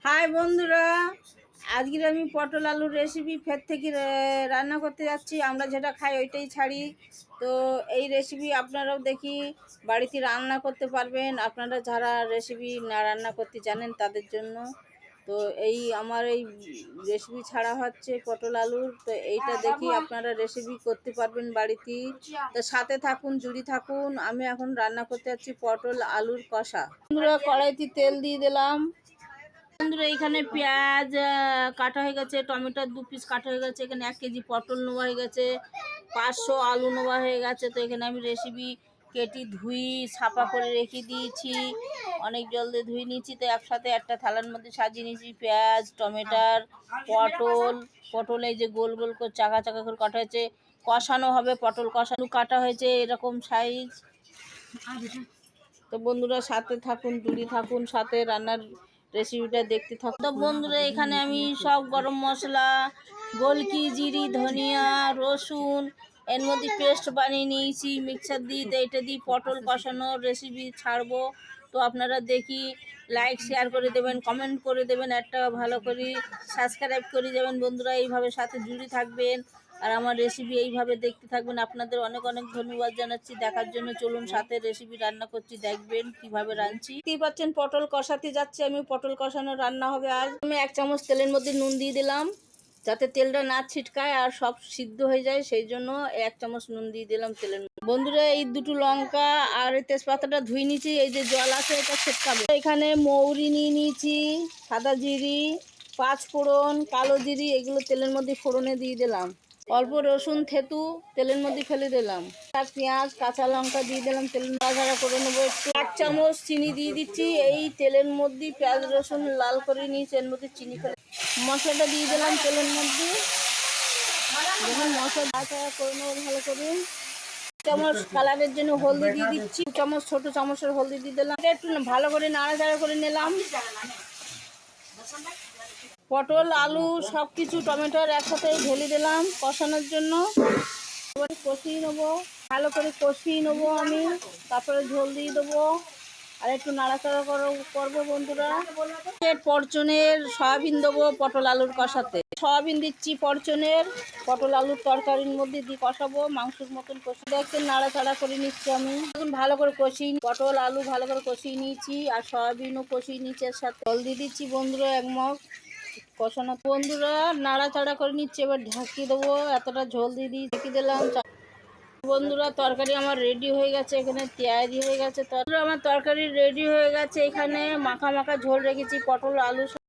High বন্ধুরা, আজকের আমি পটল আলুর রেসিপি ফের থেকে রান্না করতে যাচ্ছি। আমরা যেটা খাই ওইটাই ছাড়ি। তো এই রেসিপি আপনারাও দেখি বাড়িতে রান্না করতে পারবেন, আপনারা যারা রেসিপি না রান্না করতে জানেন তাদের জন্য। তো আমার এই রেসিপি ছাড়া হচ্ছে পটল আলুর। তো এইটা দেখি আপনারা রেসিপি করতে পারবেন বাড়িতে। তো সাথে থাকুন, জুড়ি থাকুন। আমি এখন রান্না করতে যাচ্ছি পটল আলুর কষা। বন্ধুরা, কড়াইতে তেল দিয়ে দিলাম। বন্ধুরা, এখানে পেঁয়াজ কাটা হয়ে গেছে, টমেটোর 2 পিস কাটা হয়ে গেছে, এখানে 1 কেজি পটল নেওয়া হয়ে গেছে, 500 আলু নেওয়া হয়ে গেছে। তো এখানে আমি রেসিপি কেটে ধুই ছাপা করে রেখে দিয়েছি, অনেক জল দিয়ে ধুয়ে নিয়েছি। তো একসাথে একটা থালার মধ্যে সাজিয়ে নিয়েছি পেঁয়াজ, টমেটোর, পটল এই যে গোল গোল করে চাকা চাকা করে কাটা হয়েছে, কষানো হবে। পটল কষানো কাটা হয়েছে এরকম সাইজ। তো বন্ধুরা, সাথে থাকুন, জুড়ে থাকুন, সাথে রান্নার রেসিপিটা দেখতে থাকুন। তো বন্ধুরা, এখানে আমি সব গরম মশলা, গোলকি, জিরি, ধনিয়া, রসুন এর মধ্যে পেস্ট বানিয়ে নিয়েছি মিক্সার দিয়ে। তো এটা দিয়ে পটল কষানোর রেসিপি ছাড়বো। তো আপনারা দেখি লাইক শেয়ার করে দেবেন, কমেন্ট করে দেবেন, একটা ভালো করে সাবস্ক্রাইব করে যাবেন। বন্ধুরা, এইভাবে সাথে জুড়ে থাকবেন আর আমার রেসিপি এইভাবে দেখতে থাকবেন। আপনাদের অনেক অনেক ধন্যবাদ জানাচ্ছি দেখার জন্য। চলুন, সাথে রেসিপি রান্না করছি, দেখবেন কিভাবে রাঁধছি। দেখতেই পাচ্ছেন পটল কষাতে যাচ্ছে আমি। পটল কষানো রান্না হবে আজ। আমি 1 চামচ তেলের মধ্যে নুন দিয়ে দিলাম যাতে তেলটা না ছিটকায় আর সব সিদ্ধ হয়ে যায়, সেই জন্য 1 চামচ নুন দিয়ে দিলাম তেলের মধ্যে। বন্ধুরা, এই 2টো লঙ্কা আর এই তেজপাতাটা ধুয়ে নিয়েছি, এই যে জল আছে এটা ছিটকাবে। এখানে মৌরি নিয়ে নিয়েছি, সাদা জিরি, 5 ফোড়ন, কালো জিরি, এগুলো তেলের মধ্যে ফোড়নে দিয়ে দিলাম। অল্প রসুন থেতু তেলের মধ্যে ফেলে দিলাম। আর পেঁয়াজ, কাঁচা লঙ্কা দিয়ে দিলাম। তেল নাড়াচাড়া করে নেবো একটু। 1 চামচ চিনি দিয়ে দিচ্ছি। এই তেলের মধ্যে পেঁয়াজ রসুন লাল করে নিয়েছি, এর মধ্যে চিনি ফেলে মশলাটা দিয়ে দিলাম তেলের মধ্যে। যখন মশলা নাড়াচাড়া করে নেবো ভালো করে। চামচ কালারের জন্য হলদি দিয়ে দিচ্ছি, 2 চামচ ছোট চামচের হলদি দিয়ে দিলাম। একটু ভালো করে নাড়াচাড়া করে নিলাম। পটল, আলু সব কিছু, টমেটোর একসাথে ঢেলে দিলাম কষানোর জন্য। এবার কষিয়ে নেবো, ভালো করে কষিয়ে নেবো আমি। তারপরে ঝোল দিয়ে দেবো আর একটু নাড়াচাড়া করবো। বন্ধুরা, পরচনের সয়াবিন দেবো পটল আলুর কষাতে। সয়াবিন দিচ্ছি পরচনের, পটল আলুর তরকারির মধ্যে দিয়ে কষাবো মাংসের মতন কষি। দেখছেন নাড়াচাড়া করে নিচ্ছি আমি। এখন ভালো করে কষিয়ে পটল আলু ভালো করে কষিয়ে নিয়েছি আর সয়াবিনও কষিয়ে নিচ্ছি। এর সাথে জল দিয়ে দিচ্ছি বন্ধুরা 1 মগ কষানো। বন্ধুরা, নাড়াচাড়া করে নিচ্ছি, এবার ঢাকিয়ে দেবো। এতটা ঝোল দিয়ে ঢেকে দিলাম। বন্ধুরা, তরকারি আমার রেডি হয়ে গেছে, এখানে তৈরি হয়ে গেছে। আমার তরকারি রেডি হয়ে গেছে। এখানে মাখা মাখা ঝোল রেখেছি পটল আলু।